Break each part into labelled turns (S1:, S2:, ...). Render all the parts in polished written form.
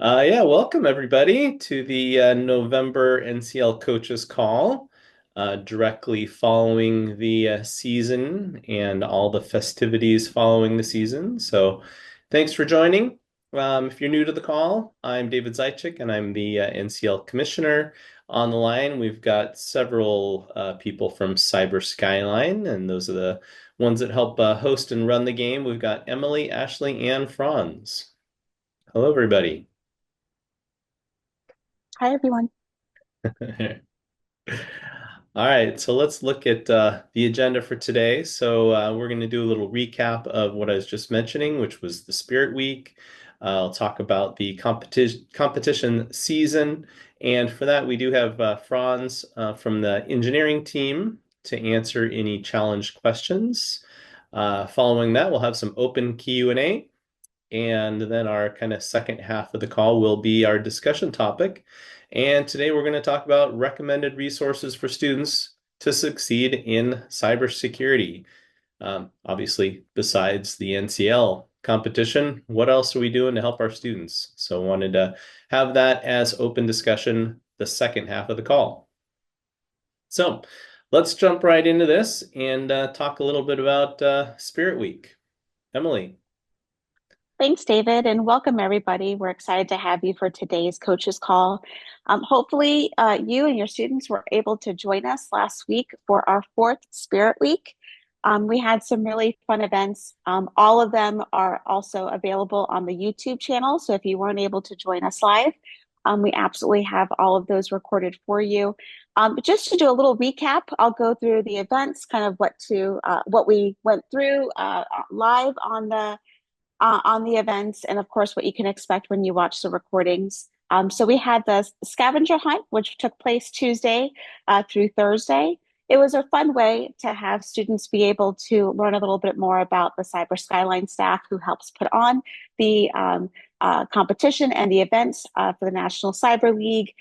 S1: Yeah, welcome everybody to the November NCL Coaches Call, directly following the season and all the festivities following the season. So, thanks for joining. If you're new to the call, I'm David Zaitchik, and I'm the NCL Commissioner. On the line, we've got several people from Cyber Skyline, and those are the ones that help host and run the game. We've got Emily, Ashley, and Franz. Hello, everybody.
S2: Hi, everyone.
S1: All right, so let's look at the agenda for today. So we're going to do a little recap of what I was just mentioning, which was the Spirit Week. I'll talk about the competition season, and for that we do have Franz from the engineering team to answer any challenge questions. Following that, we'll have some open Q&A, and then our kind of second half of the call will be our discussion topic. And today we're going to talk about recommended resources for students to succeed in cybersecurity. Obviously, besides the NCL competition, what else are we doing to help our students? So I wanted to have that as open discussion the second half of the call. So let's jump right into this and talk a little bit about Spirit Week. Emily.
S2: Thanks, David, and welcome everybody. We're excited to have you for today's coaches call. Hopefully, you and your students were able to join us last week for our fourth Spirit Week. We had some really fun events. All of them are also available on the YouTube channel. So if you weren't able to join us live, we absolutely have all of those recorded for you. But just to do a little recap, I'll go through the events, kind of what we went through live on the events, and of course, what you can expect when you watch the recordings. So we had the scavenger hunt, which took place Tuesday through Thursday. It was a fun way to have students be able to learn a little bit more about the Cyber Skyline staff who helps put on the competition and the events for the National Cyber League.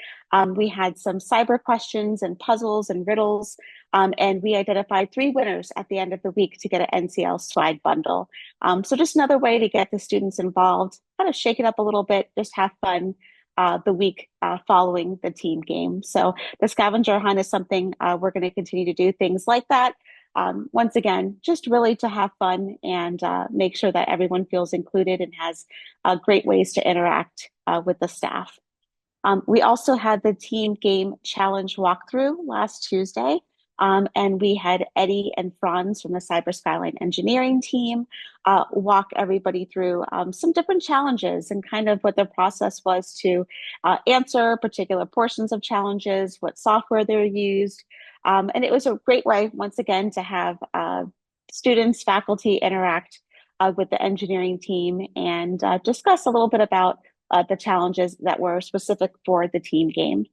S2: We had some cyber questions and puzzles and riddles, and we identified three winners at the end of the week to get an NCL swag bundle. So just another way to get the students involved, kind of shake it up a little bit, just have fun the week following the team game. So the scavenger hunt is something we're going to continue to do things like that. Once again, just really to have fun and make sure that everyone feels included and has great ways to interact with the staff. We also had the team game challenge walkthrough last Tuesday. And we had Eddie and Franz from the Cyber Skyline Engineering team walk everybody through some different challenges and kind of what the process was to answer particular portions of challenges, what software they're used. And it was a great way, once again, to have students, faculty interact with the engineering team and discuss a little bit about the challenges that were specific for the team game.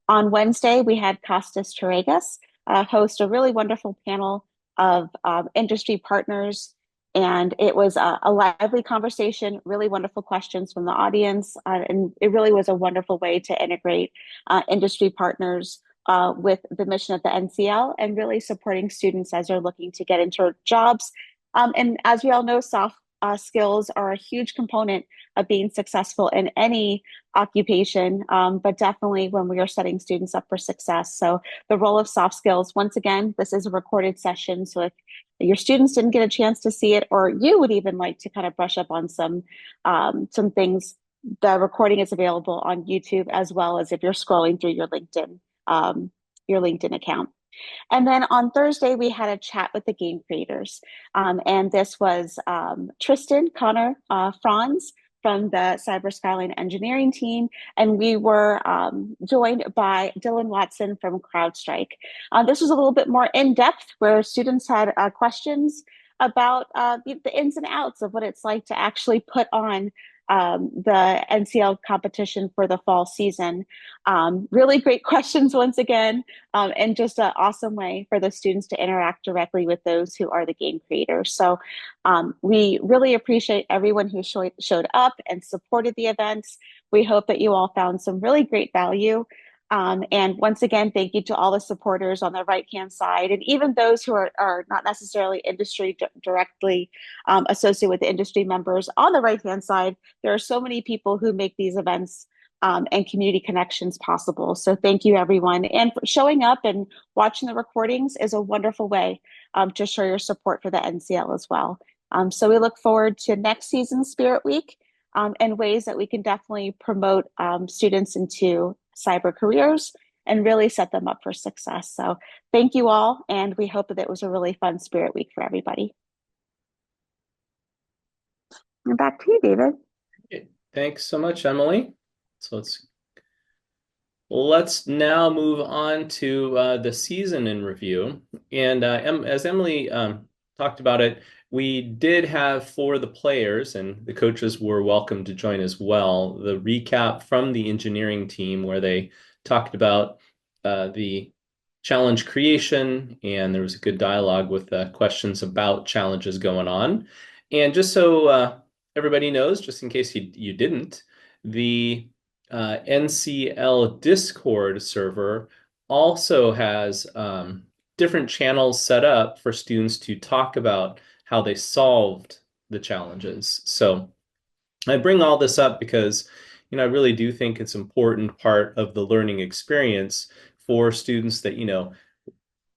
S2: On Wednesday, we had Costis Toregas host a really wonderful panel of industry partners. And it was a lively conversation, really wonderful questions from the audience. And it really was a wonderful way to integrate industry partners with the mission of the NCL and really supporting students as they're looking to get into jobs. And as we all know, soft skills are a huge component of being successful in any occupation, but definitely when we are setting students up for success. So the role of soft skills, once again, this is a recorded session. So if your students didn't get a chance to see it, or you would even like to kind of brush up on some things, the recording is available on YouTube, as well as if you're scrolling through your LinkedIn account. And then on Thursday, we had a chat with the game creators. And this was Tristan, Connor, Franz from the Cyber Skyline Engineering team. And we were joined by Dylan Watson from CrowdStrike. This was a little bit more in depth, where students had questions about the ins and outs of what it's like to actually put on the NCL competition for the fall season. Really great questions once again, and just an awesome way for the students to interact directly with those who are the game creators. So we really appreciate everyone who showed up and supported the events. We hope that you all found some really great value. And once again, thank you to all the supporters on the right-hand side, and even those who are not necessarily industry directly associated with the industry members on the right-hand side. There are so many people who make these events and community connections possible. So thank you, everyone. And for showing up and watching the recordings is a wonderful way to show your support for the NCL as well. So we look forward to next season's Spirit Week and ways that we can definitely promote students into cyber careers and really set them up for success. So thank you all, and we hope that it was a really fun Spirit Week for everybody. And back to you, David.
S1: Thanks so much, Emily. So let's now move on to the season in review. And as Emily talked about it, we did have for the players, and the coaches were welcome to join as well, the recap from the engineering team where they talked about the challenge creation, and there was a good dialogue with questions about challenges going on. And just so everybody knows, just in case you didn't, the NCL Discord server also has different channels set up for students to talk about how they solved the challenges. So I bring all this up because, I really do think it's an important part of the learning experience for students that,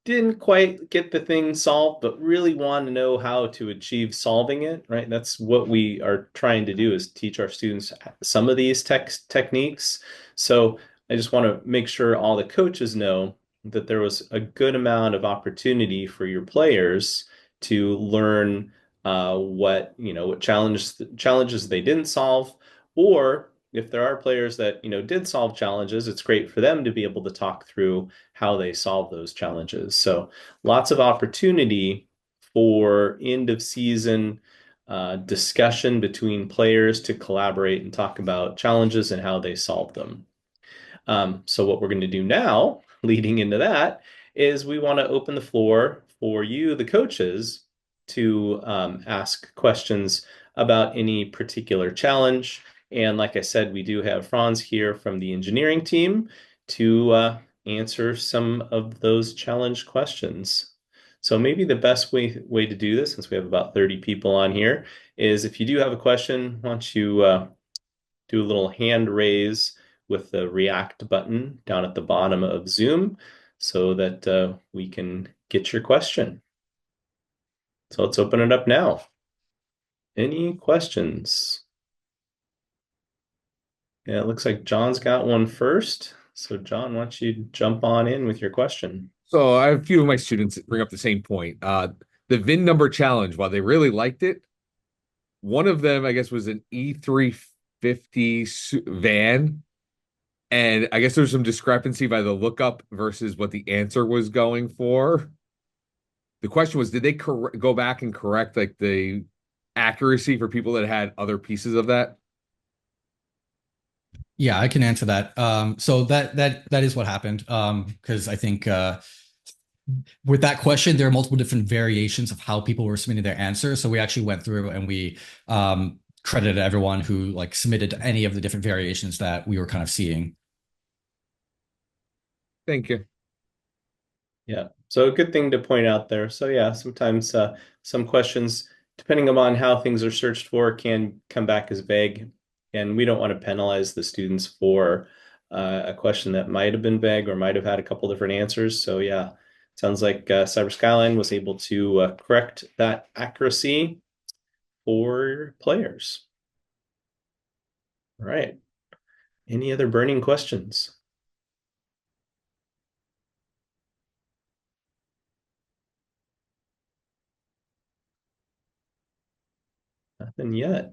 S1: didn't quite get the thing solved, but really want to know how to achieve solving it, right? That's what we are trying to do, is teach our students some of these techniques. So I just want to make sure all the coaches know that there was a good amount of opportunity for your players to learn what challenges they didn't solve, or if there are players that did solve challenges, it's great for them to be able to talk through how they solve those challenges. So lots of opportunity for end of season discussion between players to collaborate and talk about challenges and how they solve them. So what we're going to do now, leading into that, is we want to open the floor for you, the coaches, to ask questions about any particular challenge. And like I said, we do have Franz here from the engineering team to answer some of those challenge questions. So maybe the best way to do this, since we have about 30 people on here, is if you do have a question, why don't you do a little hand raise with the react button down at the bottom of Zoom so that we can get your question. So let's open it up now. Any questions? Yeah, it looks like John's got one first. So John, why don't you jump on in with your question?
S3: So I have a few of my students bring up the same point. The VIN number challenge, while they really liked it, one of them, I guess, was an E350 van. And I guess there's some discrepancy by the lookup versus what the answer was going for. The question was, did they go back and correct like the accuracy for people that had other pieces of that?
S4: Yeah, I can answer that. So that is what happened. Because I think with that question, there are multiple different variations of how people were submitting their answers. So we actually went through and we credited everyone who submitted any of the different variations that we were kind of seeing.
S3: Thank you.
S1: Yeah, so a good thing to point out there. So yeah, sometimes some questions, depending upon how things are searched for, can come back as vague, and we don't want to penalize the students for a question that might have been vague or might have had a couple different answers. So yeah, sounds like Cyber Skyline was able to correct that accuracy for players. All right. Any other burning questions? Nothing yet.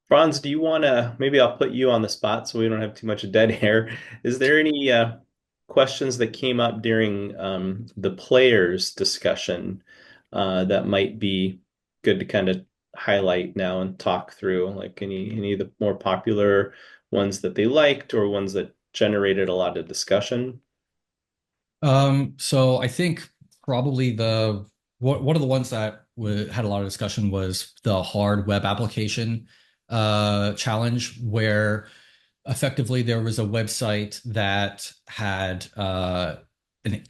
S1: Franz, do you want to, maybe I'll put you on the spot so we don't have too much dead air. Is there any questions that came up during the players discussion that might be good to kind of highlight now and talk through, like any of the more popular ones that they liked or ones that generated a lot of discussion?
S4: So I think probably one of the ones that had a lot of discussion was the hard web application challenge, where effectively there was a website that had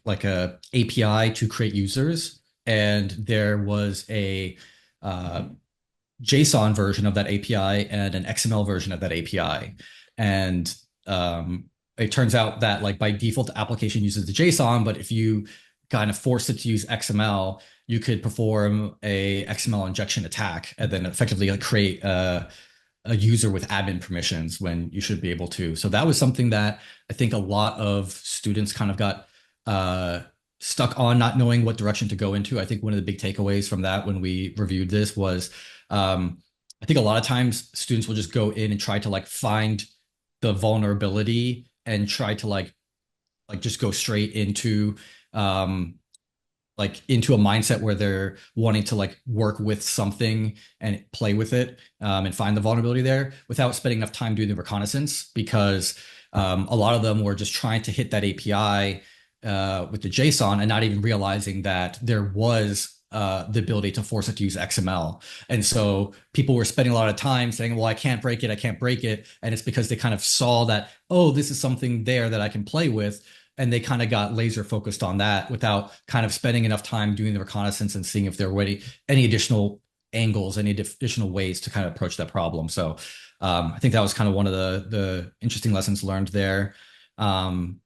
S4: like a API to create users, and there was a uh, JSON version of that API and an XML version of that API. And it turns out that like by default, the application uses the JSON, but if you kind of force it to use XML, you could perform a XML injection attack and then effectively like create a user with admin permissions when you should be able to. So that was something that I think a lot of students kind of got stuck on, not knowing what direction to go into. I think one of the big takeaways from that when we reviewed this was I think a lot of times students will just go in and try to like find the vulnerability and try to like just go straight into like into a mindset where they're wanting to like work with something and play with it and find the vulnerability there without spending enough time doing the reconnaissance, because a lot of them were just trying to hit that API with the JSON and not even realizing that there was the ability to force it to use XML. And so people were spending a lot of time saying, well, I can't break it. I can't break it. And it's because they kind of saw that, oh, this is something there that I can play with. And they kind of got laser focused on that without kind of spending enough time doing the reconnaissance and seeing if there were any additional angles, any additional ways to kind of approach that problem. So I think that was kind of one of the interesting lessons learned there. And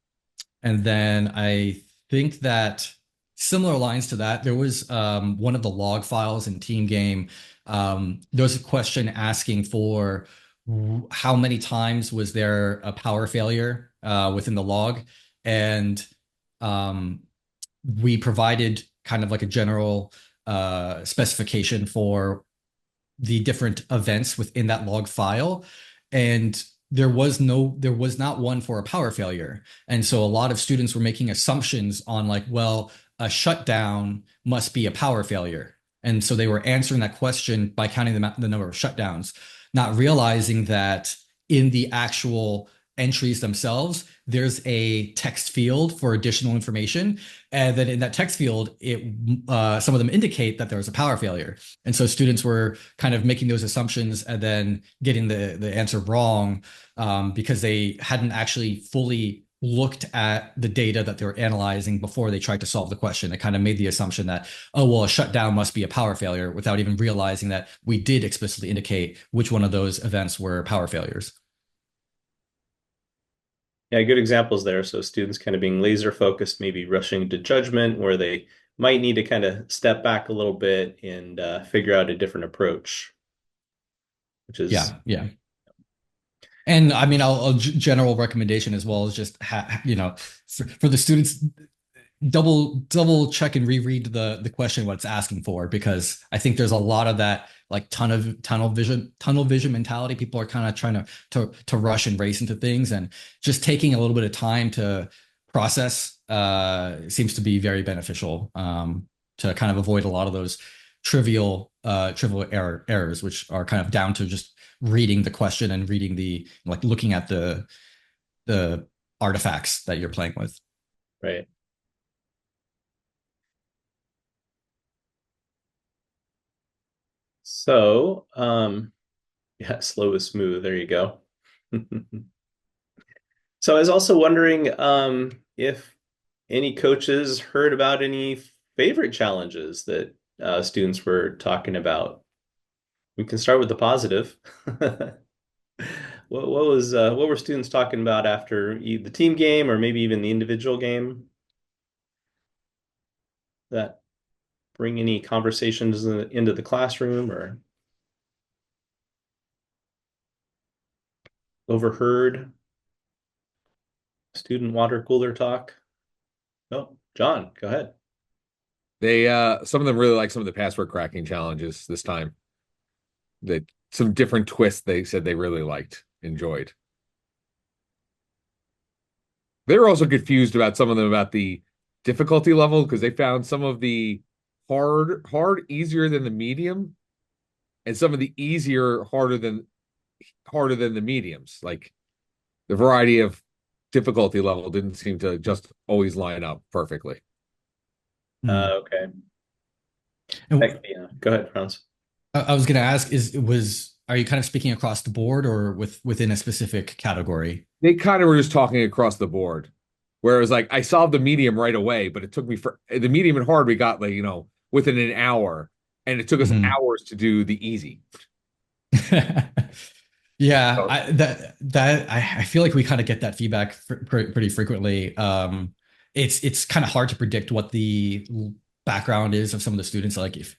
S4: then I think that similar lines to that, there was one of the log files in Team Game. There was a question asking for how many times was there a power failure within the log. And we provided kind of like a general specification for the different events within that log file. And there was not one for a power failure. And so a lot of students were making assumptions on like, well, a shutdown must be a power failure. And so they were answering that question by counting the number of shutdowns, not realizing that in the actual entries themselves, there's a text field for additional information. And then in that text field, some of them indicate that there was a power failure. And so students were kind of making those assumptions and then getting the answer wrong because they hadn't actually fully looked at the data that they were analyzing before they tried to solve the question. It kind of made the assumption that, oh, well, a shutdown must be a power failure without even realizing that we did explicitly indicate which one of those events were power failures.
S1: Yeah, good examples there. So students kind of being laser focused, maybe rushing to judgment where they might need to kind of step back a little bit and figure out a different approach, which is
S4: yeah. And I mean, a general recommendation as well is just for the students, double check and reread the question what it's asking for, because I think there's a lot of that like tunnel vision mentality. People are kind of trying to rush and race into things, and just taking a little bit of time to process seems to be very beneficial to kind of avoid a lot of those trivial errors, which are kind of down to just reading the question and reading looking at the artifacts that you're playing with.
S1: right. So, yeah, slow is smooth. There you go. So I was also wondering if any coaches heard about any favorite challenges that students were talking about. We can start with the positive. What were students talking about after the team game or maybe even the individual game? That bring any conversations into the classroom or overheard student water cooler talk? Oh, John, go ahead.
S3: They some of them really like some of the password cracking challenges this time. That some different twists they said they really enjoyed. They were also confused about some of them about the difficulty level, because they found some of the hard easier than the medium, and some of the easier harder than the mediums. Like the variety of difficulty level didn't seem to just always line up perfectly.
S1: Okay.
S4: And
S1: Yeah. Go ahead, Franz.
S4: I was going to ask, was are you kind of speaking across the board or within a specific category?
S3: They kind of were just talking across the board, where it was like I solved the medium right away, but it took me for the medium and hard we got like, within an hour, and it took us
S4: Mhm.
S3: hours to do the easy.
S4: Yeah,
S3: So
S4: I feel like we kind of get that feedback pretty frequently. It's kind of hard to predict what the background is of some of the students. Like if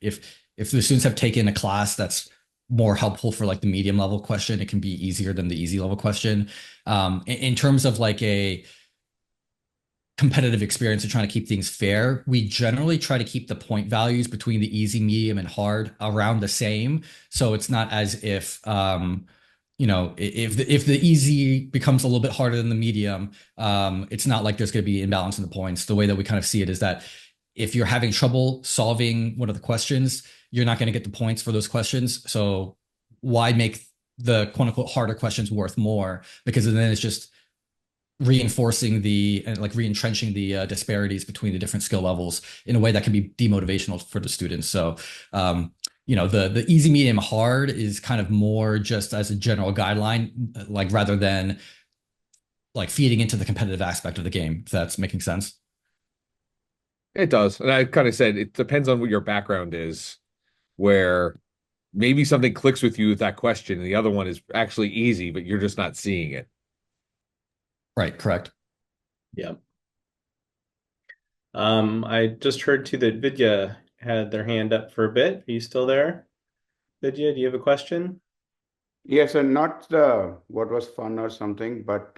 S4: the students have taken a class that's more helpful for like the medium level question, it can be easier than the easy level question. In terms of like a competitive experience and trying to keep things fair, we generally try to keep the point values between the easy, medium, and hard around the same. So it's not as if if the easy becomes a little bit harder than the medium, it's not like there's going to be imbalance in the points. The way that we kind of see it is that if you're having trouble solving one of the questions, you're not going to get the points for those questions. So why make the quote unquote harder questions worth more? Because then it's just reinforcing the and like re-entrenching the disparities between the different skill levels in a way that can be demotivational for the students. So the easy, medium, hard is kind of more just as a general guideline, like rather than like feeding into the competitive aspect of the game, if that's making sense.
S3: it does. And I kind of said it depends on what your background is, where maybe something clicks with you with that question, and the other one is actually easy, but you're just not seeing it.
S4: Right, correct.
S1: Yeah. I just heard too that Vidya had their hand up for a bit. Are you still there? Vidya, do you have a question?
S5: Yes, and not the what was fun or something, but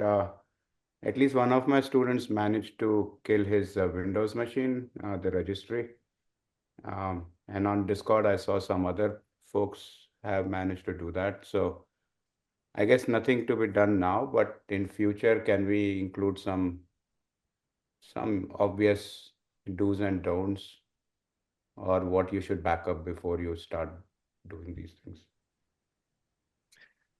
S5: at least one of my students managed to kill his Windows machine, the registry. And on Discord, I saw some other folks have managed to do that. So I guess nothing to be done now, but in future, can we include some obvious do's and don'ts or what you should back up before you start doing these things?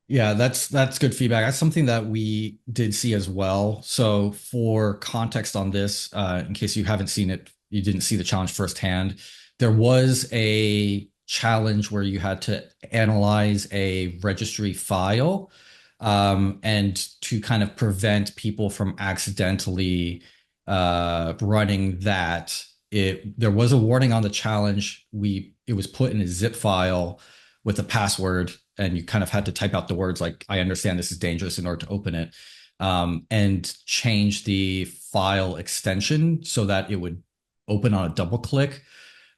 S4: Yeah, that's good feedback. That's something that we did see as well. So for context on this, in case you haven't seen it, you didn't see the challenge firsthand, there was a challenge where you had to analyze a registry file, and to kind of prevent people from accidentally running that. There was a warning on the challenge. It was put in a zip file with a password, and you kind of had to type out the words like "I understand this is dangerous" in order to open it, and change the file extension so that it would open on a double click.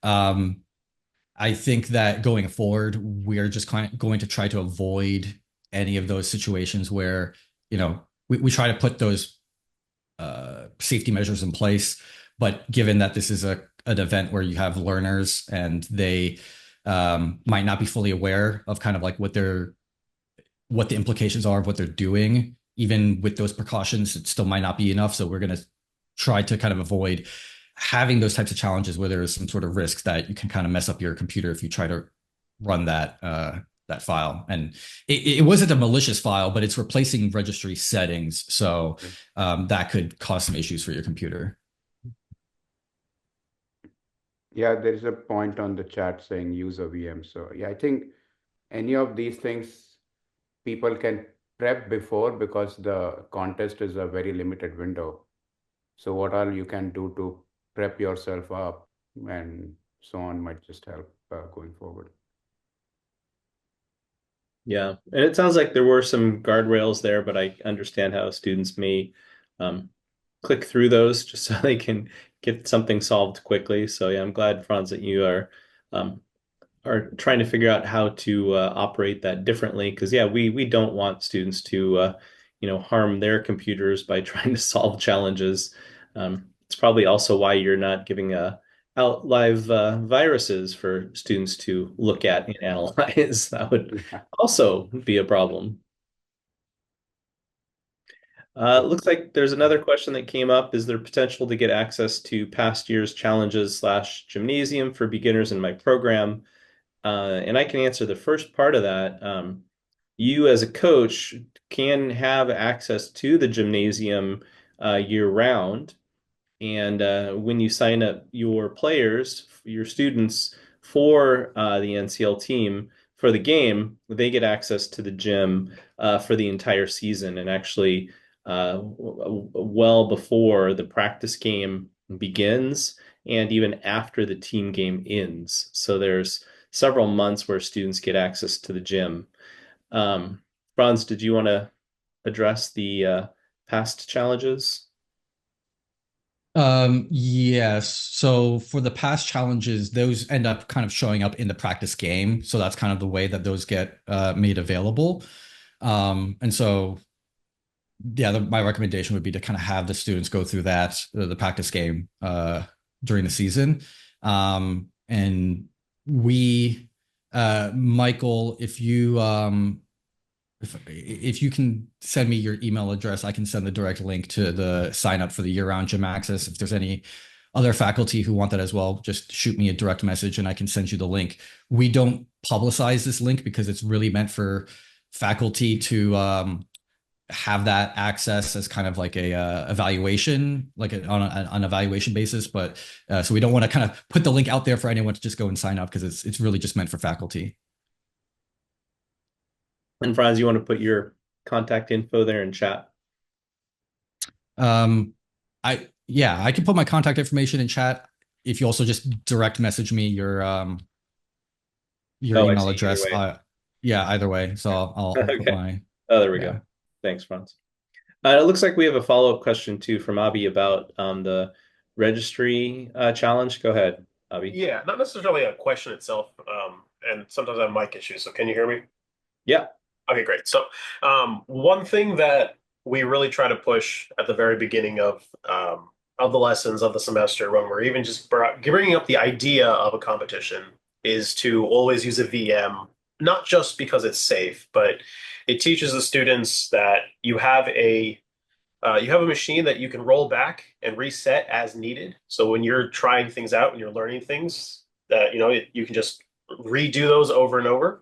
S4: Um, I think that going forward, we're just kind of going to try to avoid any of those situations where we try to put those safety measures in place. But given that this is an event where you have learners and they might not be fully aware of kind of like what the implications are of what they're doing, even with those precautions, it still might not be enough. So we're going to try to kind of avoid having those types of challenges where there is some sort of risk that you can kind of mess up your computer if you try to run that file. And it wasn't a malicious file, but it's replacing registry settings, so that could cause some issues for your computer.
S5: Yeah, there is a point on the chat saying use a VM. So yeah, I think any of these things people can prep before because the contest is a very limited window. So what all you can do to prep yourself up and so on might just help going forward.
S1: Yeah, and it sounds like there were some guardrails there, but I understand how students may click through those just so they can get something solved quickly. So yeah, I'm glad, Franz, that you are trying to figure out how to operate that differently. Because yeah, we don't want students to harm their computers by trying to solve challenges. It's probably also why you're not giving out live viruses for students to look at and analyze. That would also be a problem. Looks like there's another question that came up. Is there potential to get access to past year's challenges / gymnasium for beginners in my program? And I can answer the first part of that. You as a coach can have access to the gymnasium year round. And when you sign up your players, your students for the NCL team, for the game, they get access to the gym for the entire season, and actually well before the practice game begins and even after the team game ends. So there's several months where students get access to the gym. Franz, did you want to address the past challenges?
S4: Yes. So for the past challenges, those end up kind of showing up in the practice game. So that's kind of the way that those get made available. And so yeah, my recommendation would be to kind of have the students go through that the practice game during the season. And we Michael, if you can send me your email address, I can send the direct link to the sign up for the year-round gym access. If there's any other faculty who want that as well, just shoot me a direct message and I can send you the link. We don't publicize this link because it's really meant for faculty to have that access as kind of like a evaluation, like on an evaluation basis. But so we don't want to kind of put the link out there for anyone to just go and sign up because it's really just meant for faculty.
S1: And Franz, you want to put your contact info there in chat?
S4: I can put my contact information in chat. If you also just direct message me your email address. Yeah, either way. So I'll
S1: okay.
S4: put my.
S1: Oh, there we go. Thanks, Franz. It looks like we have a follow-up question too from Abhi about the registry challenge. Go ahead, Abhi.
S6: Yeah, not necessarily a question itself, and sometimes I have mic issues. So can you hear me?
S1: Yeah.
S6: Okay, great. So one thing that we really try to push at the very beginning of the lessons of the semester, when we're even just bringing up the idea of a competition, is to always use a VM, not just because it's safe, but it teaches the students that you have a machine that you can roll back and reset as needed. So when you're trying things out, when you're learning things, that you can just redo those over and over.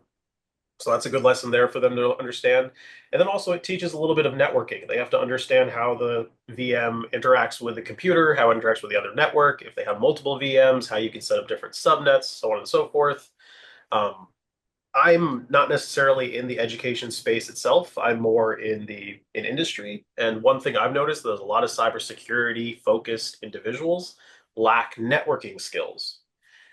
S6: So that's a good lesson there for them to understand. And then also it teaches a little bit of networking. They have to understand how the VM interacts with the computer, how it interacts with the other network, if they have multiple VMs, how you can set up different subnets, so on and so forth. I'm not necessarily in the education space itself. I'm more in industry. And one thing I've noticed, there's a lot of cybersecurity focused individuals lack networking skills.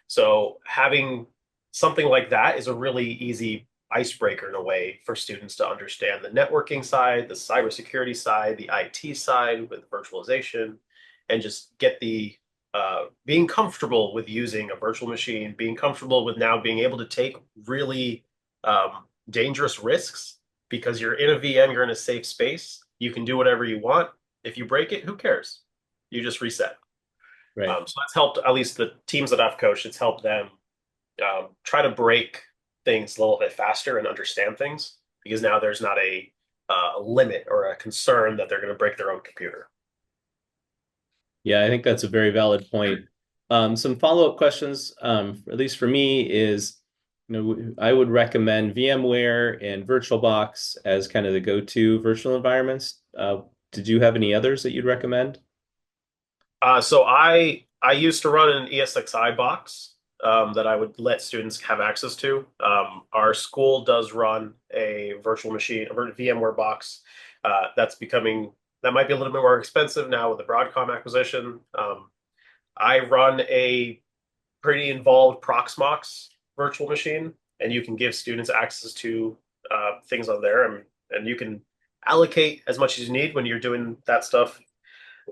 S6: So having something like that is a really easy icebreaker in a way for students to understand the networking side, the cybersecurity side, the IT side with virtualization, and just get the being comfortable with using a virtual machine, being comfortable with now being able to take really dangerous risks because you're in a VM, you're in a safe space. You can do whatever you want. If you break it, who cares? You just reset.
S1: Right.
S6: So that's helped, at least the teams that I've coached, it's helped them try to break things a little bit faster and understand things because now there's not a limit or a concern that they're going to break their own computer.
S1: Yeah, I think that's a very valid point. Some follow-up questions, at least for me, is I would recommend VMware and VirtualBox as kind of the go-to virtual environments. Did you have any others that you'd recommend?
S6: So I used to run an ESXi box that I would let students have access to. Our school does run a virtual machine, a VMware box that might be a little bit more expensive now with the Broadcom acquisition. I run a pretty involved Proxmox virtual machine, and you can give students access to things on there, and you can allocate as much as you need when you're doing that stuff.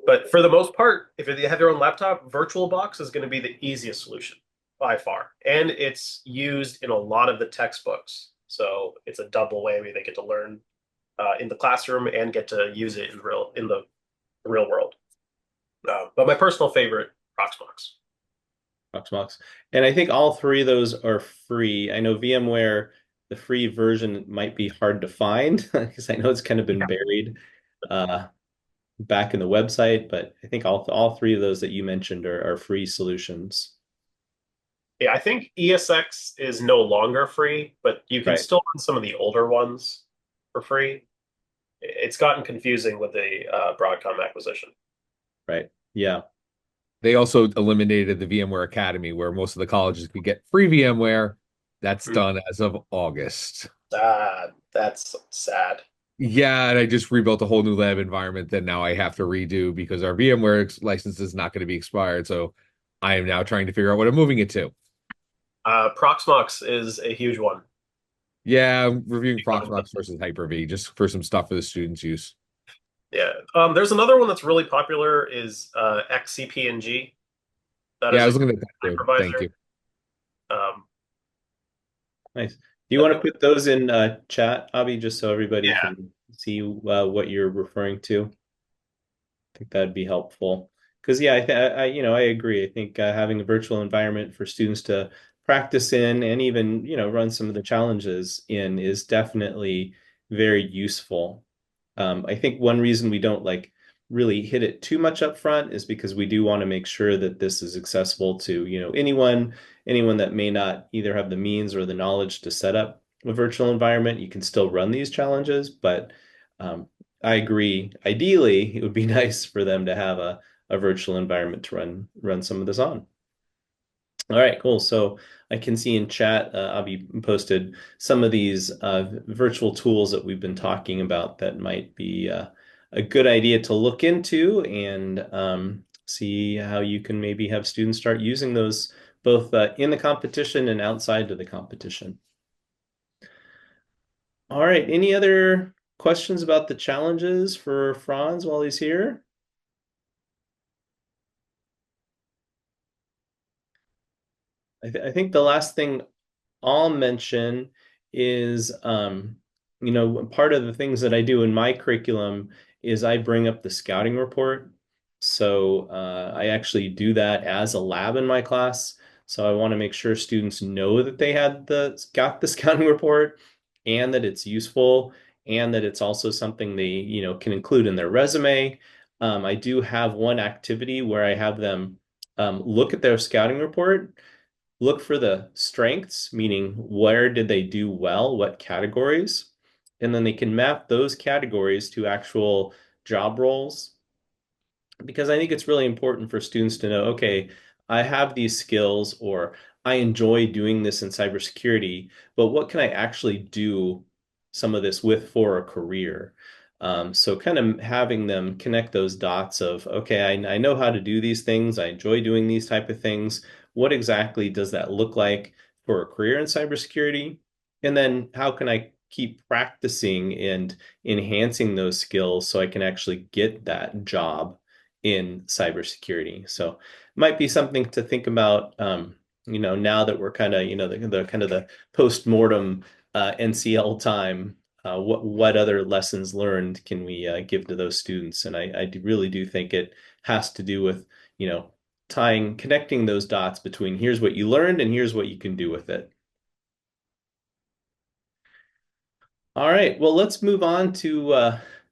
S6: But for the most part, if you have your own laptop, VirtualBox is going to be the easiest solution by far. And it's used in a lot of the textbooks. So it's a double whammy. They get to learn in the classroom and get to use it in the real world. But my personal favorite, Proxmox.
S1: Proxmox. And I think all three of those are free. I know VMware, the free version might be hard to find because I know it's kind of been buried back in the website, but I think all three of those that you mentioned are free solutions.
S6: Yeah, I think ESX is no longer free, but you can still run some of the older ones for free. It's gotten confusing with the Broadcom acquisition.
S1: Right. Yeah.
S3: They also eliminated the VMware Academy, where most of the colleges could get free VMware That's done as of August.
S6: That's sad.
S3: Yeah, and I just rebuilt a whole new lab environment that now I have to redo because our VMware license is not going to be expired. So I am now trying to figure out what I'm moving it to.
S6: Proxmox is a huge one.
S3: Yeah, I'm reviewing Proxmox versus Hyper-V just for some stuff for the students' use.
S6: Yeah. There's another one that's really popular is XCP&G. That
S3: Yeah,
S6: is
S3: I
S6: a
S3: was looking at that too. Thank
S6: hypervisor.
S3: you.
S6: Um,
S1: Nice. Do you want to put those in chat, Abby, just so everybody
S6: yeah.
S1: can see what you're referring to? I think that'd be helpful. Because yeah, I agree. I think having a virtual environment for students to practice in and even run some of the challenges in is definitely very useful. I think one reason we don't really hit it too much up front is because we do want to make sure that this is accessible to anyone that may not either have the means or the knowledge to set up a virtual environment. You can still run these challenges, but um, I agree. Ideally, it would be nice for them to have a virtual environment to run some of this on. All right, cool. So I can see in chat, Abby posted some of these virtual tools that we've been talking about that might be a good idea to look into and see how you can maybe have students start using those both in the competition and outside of the competition. All right, any other questions about the challenges for Franz while he's here? I think the last thing I'll mention is, part of the things that I do in my curriculum is I bring up the scouting report. So I actually do that as a lab in my class. So I want to make sure students know that they got the scouting report and that it's useful and that it's also something they, can include in their resume. I do have one activity where I have them look at their scouting report, look for the strengths, meaning where did they do well, what categories, and then they can map those categories to actual job roles. Because I think it's really important for students to know, okay, I have these skills or I enjoy doing this in cybersecurity, but what can I actually do some of this with for a career? So kind of having them connect those dots of, okay, I know how to do these things. I enjoy doing these type of things. What exactly does that look like for a career in cybersecurity? And then how can I keep practicing and enhancing those skills so I can actually get that job in cybersecurity? So it might be something to think about, now that we're kind of, the kind of the post-mortem NCL time. What other lessons learned can we give to those students? And really do think it has to do with, connecting those dots between here's what you learned and here's what you can do with it. All right, well, let's move on to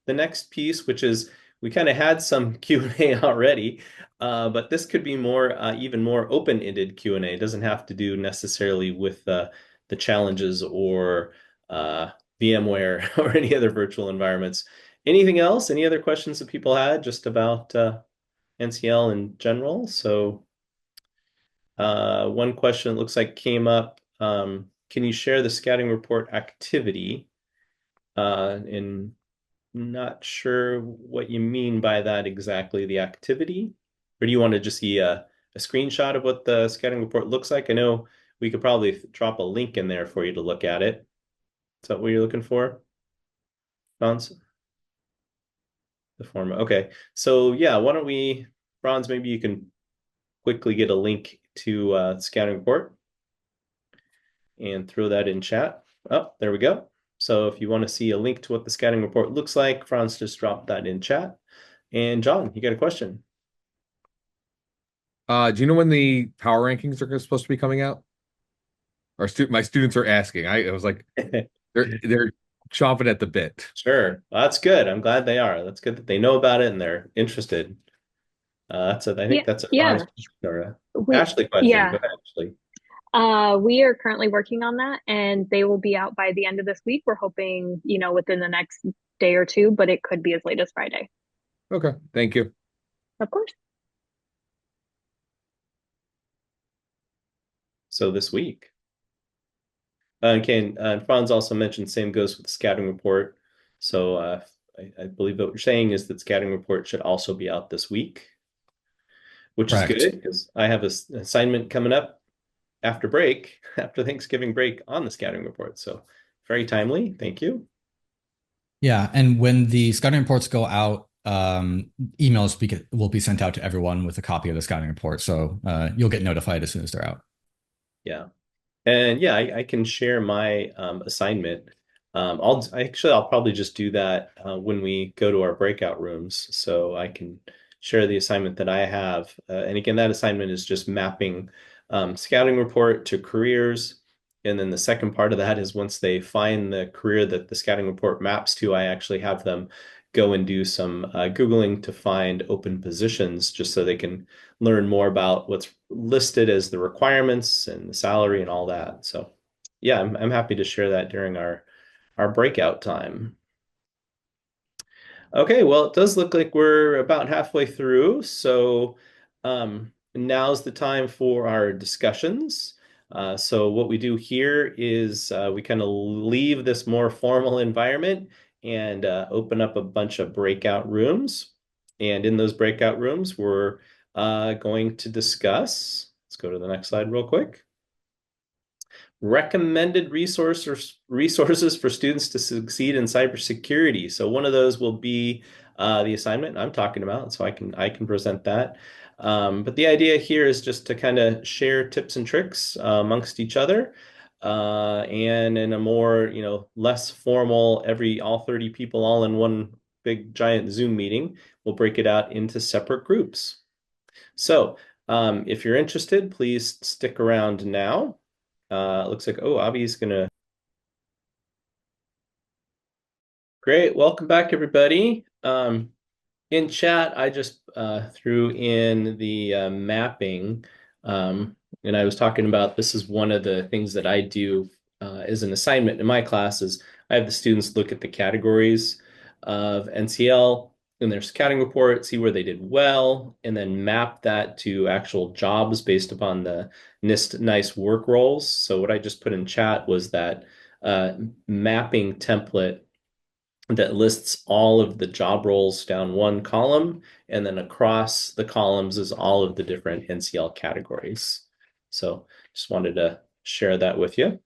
S1: the next piece, which is we kind of had some Q&A already, but this could be even more open-ended Q&A. It doesn't have to do necessarily with the challenges or VMware or any other virtual environments. Anything else? Any other questions that people had just about NCL in general? So one question it looks like came up. Can you share the scouting report activity? And not sure what you mean by that exactly, the activity. Or do you want to just see a screenshot of what the scouting report looks like? I know we could probably drop a link in there for you to look at it. Is that what you're looking for, Franz? The form. Okay. So yeah, why don't we, Franz, maybe you can quickly get a link to the scouting report and throw that in chat. Oh, there we go. So if you want to see a link to what the scouting report looks like, Franz just dropped that in chat. And John, you got a question?
S3: Do you know when the power rankings are supposed to be coming out? My students are asking. I was like, they're chomping at the bit.
S1: Sure. Well, that's good. I'm glad they are. That's good that they know about it and they're interested. I think that's a
S7: Yeah,
S1: Franz or a
S7: we
S1: Ashley question. Go
S7: yeah.
S1: ahead, Ashley.
S7: We are currently working on that and they will be out by the end of this week. We're hoping, within the next day or two, but it could be as late as Friday.
S3: Okay, thank you.
S7: Of course.
S1: So this week. Okay, and Franz also mentioned same goes with the scouting report. So I believe what we're saying is that scouting report should also be out this week, which is
S4: Correct.
S1: good because I have an assignment coming up after break, after Thanksgiving break on the scouting report. So very timely. Thank you.
S4: Yeah, and when the scouting reports go out, emails will be sent out to everyone with a copy of the scouting report. So you'll get notified as soon as they're out.
S1: Yeah. And yeah, I can share my assignment. I'll probably just do that when we go to our breakout rooms, so I can share the assignment that I have. And again, that assignment is just mapping scouting report to careers. And then the second part of that is once they find the career that the scouting report maps to, I actually have them go and do some Googling to find open positions just so they can learn more about what's listed as the requirements and the salary and all that. So yeah, I'm happy to share that during our breakout time. Okay, well, it does look like we're about halfway through, so now's the time for our discussions. So what we do here is we kind of leave this more formal environment and open up a bunch of breakout rooms. And in those breakout rooms, we're going to discuss, let's go to the next slide real quick. Recommended resources for students to succeed in cybersecurity. So one of those will be the assignment I'm talking about, so I can present that. But the idea here is just to kind of share tips and tricks amongst each other, and in a more less formal, all 30 people all in one big giant Zoom meeting, we'll break it out into separate groups. So if you're interested, please stick around now. It looks like, oh, Abby's gonna. Great, welcome back, everybody. In chat, I just threw in the mapping, and I was talking about this is one of the things that I do as an assignment in my classes. I have the students look at the categories of NCL in their scouting report, see where they did well, and then map that to actual jobs based upon the NIST work roles. So what I just put in chat was that mapping template that lists all of the job roles down one column, and then across the columns is all of the different NCL categories. So just wanted to share that with you.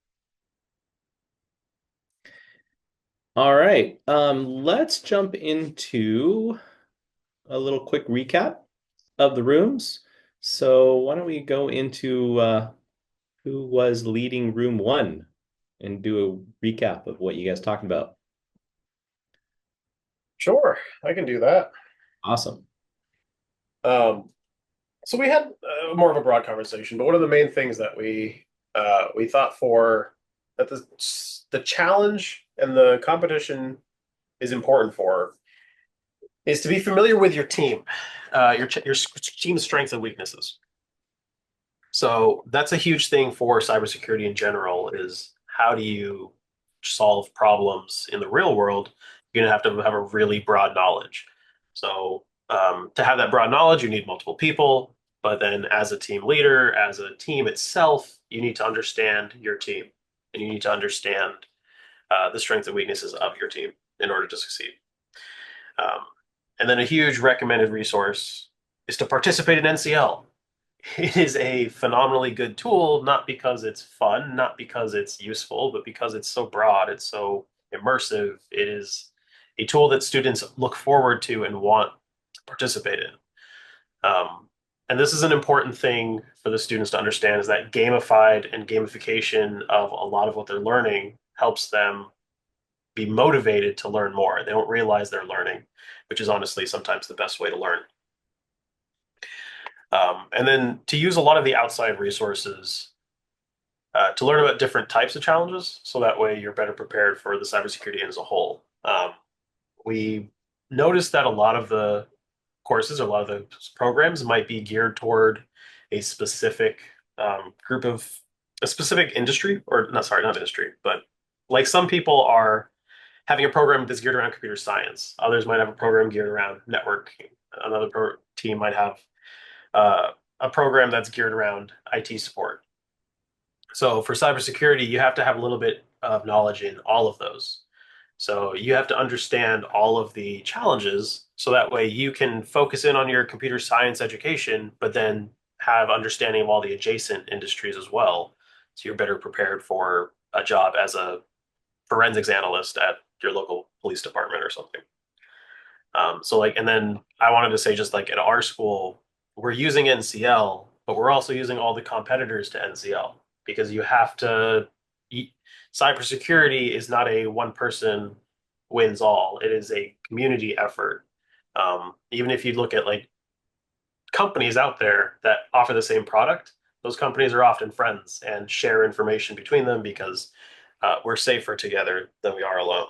S1: All right, let's jump into a little quick recap of the rooms. So why don't we go into who was leading room one and do a recap of what you guys talked about.
S6: Sure, I can do that.
S1: Awesome.
S6: So we had more of a broad conversation, but one of the main things that we thought for that the challenge and the competition is important for is to be familiar with your team, your team's strengths and weaknesses. So that's a huge thing for cybersecurity in general is how do you solve problems in the real world? You're going to have a really broad knowledge. So to have that broad knowledge, you need multiple people. But then as a team leader, as a team itself, you need to understand your team and you need to understand the strengths and weaknesses of your team in order to succeed. And then a huge recommended resource is to participate in NCL. It is a phenomenally good tool, not because it's fun, not because it's useful, but because it's so broad, it's so immersive. It is a tool that students look forward to and want to participate in. And this is an important thing for the students to understand is that gamified and gamification of a lot of what they're learning helps them be motivated to learn more. They don't realize they're learning, which is honestly sometimes the best way to learn. And then to use a lot of the outside resources to learn about different types of challenges, so that way you're better prepared for the cybersecurity as a whole. We noticed that a lot of the courses, or a lot of the programs might be geared toward a specific group of a specific industry, or not, sorry, not industry, but like some people are having a program that's geared around computer science. Others might have a program geared around networking. Another team might have a program that's geared around IT support. So for cybersecurity, you have to have a little bit of knowledge in all of those. So you have to understand all of the challenges so that way you can focus in on your computer science education, but then have understanding of all the adjacent industries as well. So you're better prepared for a job as a forensics analyst at your local police department or something. So like, and then I wanted to say just like at our school, we're using NCL, but we're also using all the competitors to NCL because you have to. Cybersecurity is not a one person wins all. It is a community effort. Even if you look at like companies out there that offer the same product, those companies are often friends and share information between them because we're safer together than we are alone.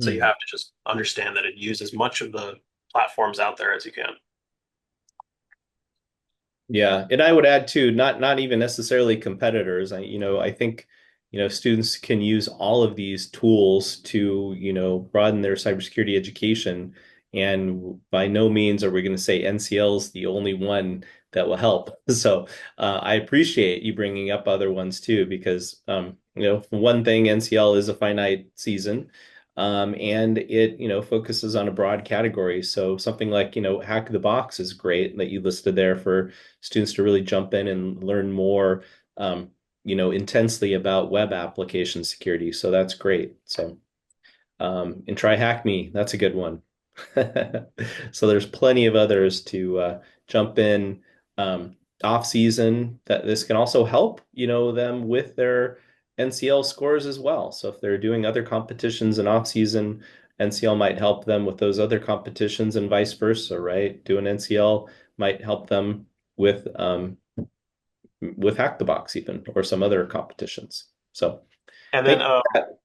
S6: So you have to just understand that it uses as much of the platforms out there as you can.
S1: Yeah, and I would add too, not even necessarily competitors. I think, students can use all of these tools to, broaden their cybersecurity education. And by no means are we going to say NCL is the only one that will help. So I appreciate you bringing up other ones too, because for one thing, NCL is a finite season. And it, focuses on a broad category. So something like, Hack the Box is great that you listed there for students to really jump in and learn more, intensely about web application security. So that's great. So, and try Hack Me. That's a good one. So there's plenty of others to jump in off season that this can also help, them with their NCL scores as well. So if they're doing other competitions in off season, NCL might help them with those other competitions and vice versa, right? Doing NCL might help them with Hack the Box even or some other competitions. So
S6: And
S1: thank
S6: then,
S1: you for that.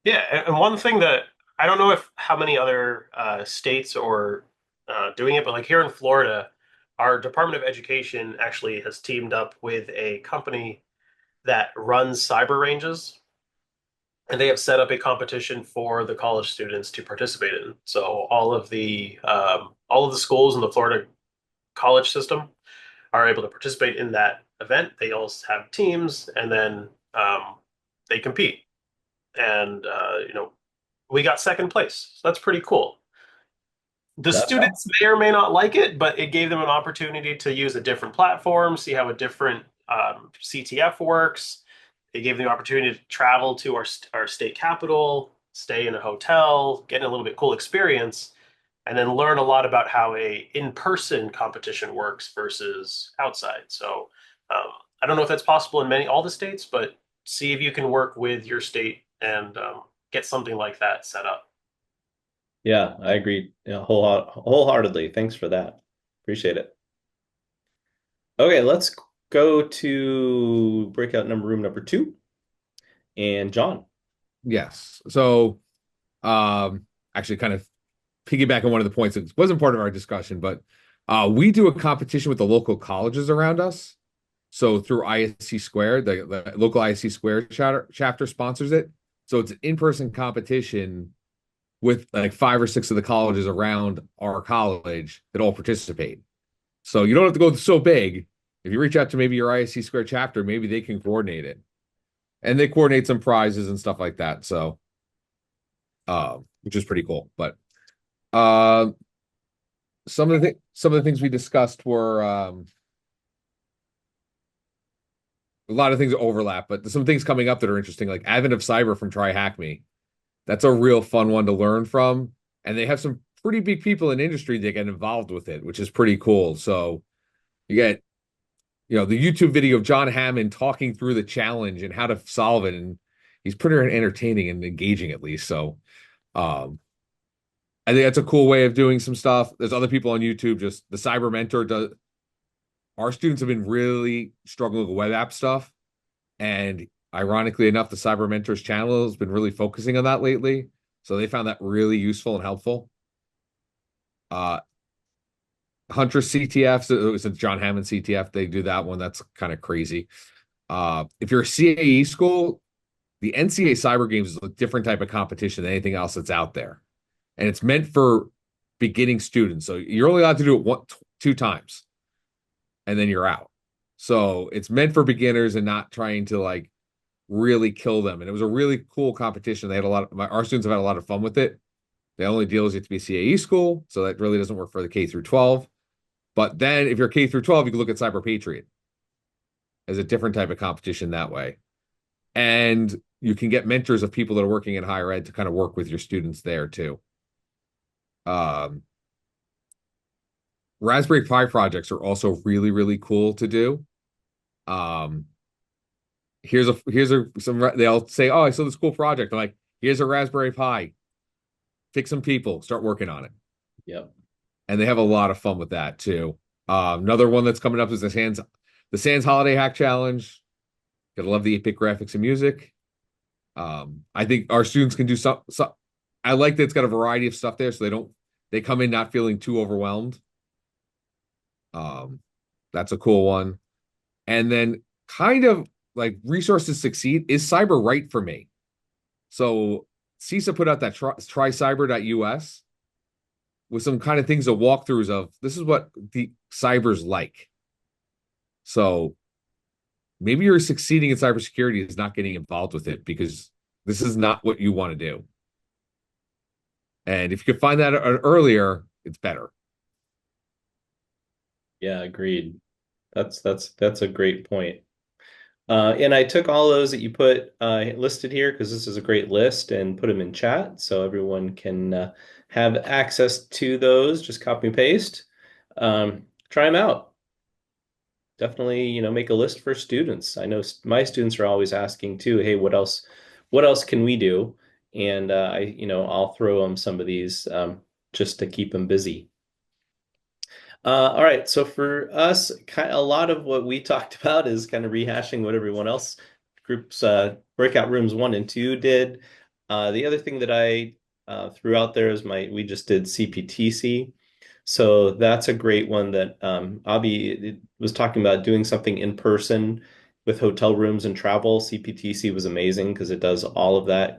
S6: yeah, and one thing that I don't know if how many other states are doing it, but like here in Florida, our Department of Education actually has teamed up with a company that runs cyber ranges, and they have set up a competition for the college students to participate in. So all of the schools in the Florida college system are able to participate in that event. They also have teams, and then they compete. And we got second place. So that's pretty cool. The
S1: That's
S6: students may or may not like it, but it gave them an opportunity to use a different platform, see how a different CTF works. It gave them the opportunity to travel to our state capital, stay in a hotel, get a little bit cool experience, and then learn a lot about how a in-person competition works versus outside. So I don't know if that's possible in all the states, but see if you can work with your state and get something like that set up.
S1: Yeah, I agree, wholeheartedly. Thanks for that. Appreciate it. Okay, let's go to breakout room number 2. And John.
S3: Yes. So, actually, kind of piggyback on one of the points that wasn't part of our discussion, but we do a competition with the local colleges around us. So through ISC Square, the local ISC Square chapter sponsors it. So it's an in-person competition with like 5 or 6 of the colleges around our college that all participate. So you don't have to go so big. If you reach out to maybe your ISC Square chapter, maybe they can coordinate it. And they coordinate some prizes and stuff like that. So, which is pretty cool. But some of the things we discussed were a lot of things overlap, but some things coming up that are interesting, like Advent of Cyber from Try Hack Me. That's a real fun one to learn from. And they have some pretty big people in industry that get involved with it, which is pretty cool. So you get, the YouTube video of John Hammond talking through the challenge and how to solve it. And he's pretty entertaining and engaging at least. So I think that's a cool way of doing some stuff. There's other people on YouTube, just the Cyber Mentor does. Our students have been really struggling with web app stuff. And ironically enough, the Cyber Mentors channel has been really focusing on that lately. So they found that really useful and helpful. Hunter CTF, since John Hammond CTF, they do that one. That's kind of crazy. If you're a CAE school, the NCAA Cyber Games is a different type of competition than anything else that's out there. And it's meant for beginning students. So you're only allowed to do it 2 times. And then you're out. So it's meant for beginners and not trying to like really kill them. And it was a really cool competition. They had a lot of our students have had a lot of fun with it. The only deal is you have to be CAE school, so that really doesn't work for the K through 12. But then if you're K through 12, you can look at Cyber Patriot as a different type of competition that way. And you can get mentors of people that are working in higher ed to kind of work with your students there too. Raspberry Pi projects are also really, really cool to do. Here's some they'll say, oh, I saw this cool project. I'm like, here's a Raspberry Pi. Pick some people, start working on it.
S1: Yep.
S3: And they have a lot of fun with that too. Another one that's coming up is the Sans Holiday Hack Challenge. Gotta love the 8-bit graphics and music. I think our students can do some. I like that it's got a variety of stuff there, so they come in not feeling too overwhelmed. That's a cool one. And then kind of like resources succeed is cyber right for me. So CISA put out that trycyber.us with some kind of things of walkthroughs of this is what the cyber's like. So maybe you're succeeding in cybersecurity is not getting involved with it because this is not what you want to do. And if you could find that earlier, it's better.
S1: Yeah, agreed. That's a great point. And I took all those that you put listed here because this is a great list and put them in chat so everyone can have access to those. Just copy and paste. Try them out. Definitely, make a list for students. I know my students are always asking too, hey, what else can we do? And I'll throw them some of these just to keep them busy. All right, so for us, a lot of what we talked about is kind of rehashing what everyone else groups, breakout rooms 1 and 2 did. The other thing that I threw out there is we just did CPTC. So that's a great one that Abhi was talking about doing something in person with hotel rooms and travel. CPTC was amazing because it does all of that.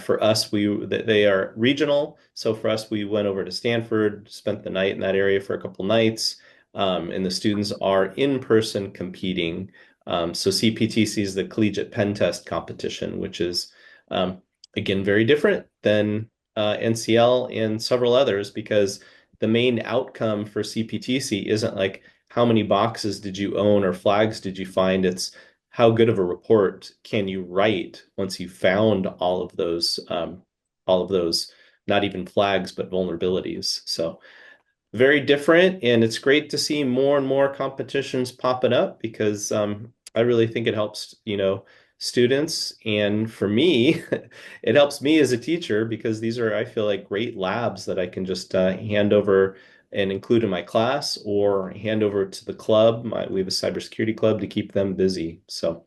S1: For us, they are regional. So for us, we went over to Stanford, spent the night in that area for a couple nights, and the students are in person competing. So CPTC is the Collegiate Pen Test Competition, which is again very different than NCL and several others because the main outcome for CPTC isn't like how many boxes did you own or flags did you find. It's how good of a report can you write once you found all of those, not even flags, but vulnerabilities. So very different. And it's great to see more and more competitions popping up because I really think it helps, students. And for me, it helps me as a teacher because these are, I feel like, great labs that I can just hand over and include in my class or hand over to the club. We have a cybersecurity club to keep them busy. So,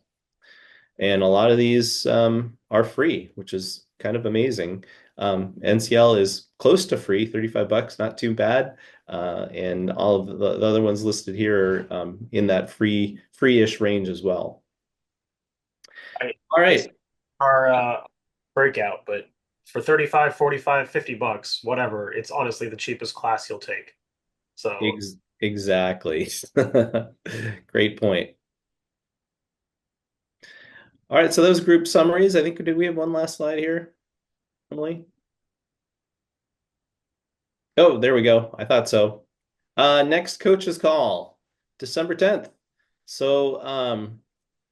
S1: and a lot of these are free, which is kind of amazing. NCL is close to free, $35, not too bad. And all of the other ones listed here are in that free-ish range as well. All right.
S6: Our breakout, but for 35, 45, $50, whatever, it's honestly the cheapest class you'll take. So
S1: Exactly. Great point. All right, so those group summaries. I think, did we have one last slide here, Emily? Oh, there we go. I thought so. Next coach's call, December 10th. So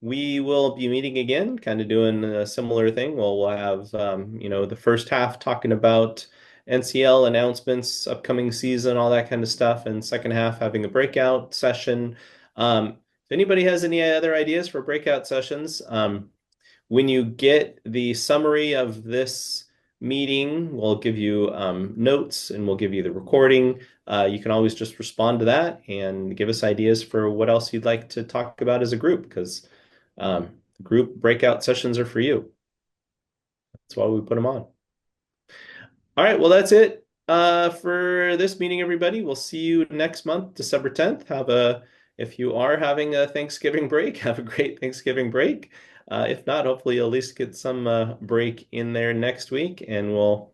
S1: we will be meeting again, kind of doing a similar thing. We'll have the first half talking about NCL announcements, upcoming season, all that kind of stuff, and second half having a breakout session. If anybody has any other ideas for breakout sessions, when you get the summary of this meeting, we'll give you notes and we'll give you the recording. You can always just respond to that and give us ideas for what else you'd like to talk about as a group because group breakout sessions are for you. That's why we put them on. All right, well, that's it for this meeting, everybody. We'll see you next month, December 10th. If you are having a Thanksgiving break, have a great Thanksgiving break. If not, hopefully you'll at least get some break in there next week, and we'll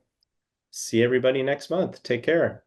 S1: see everybody next month. Take care.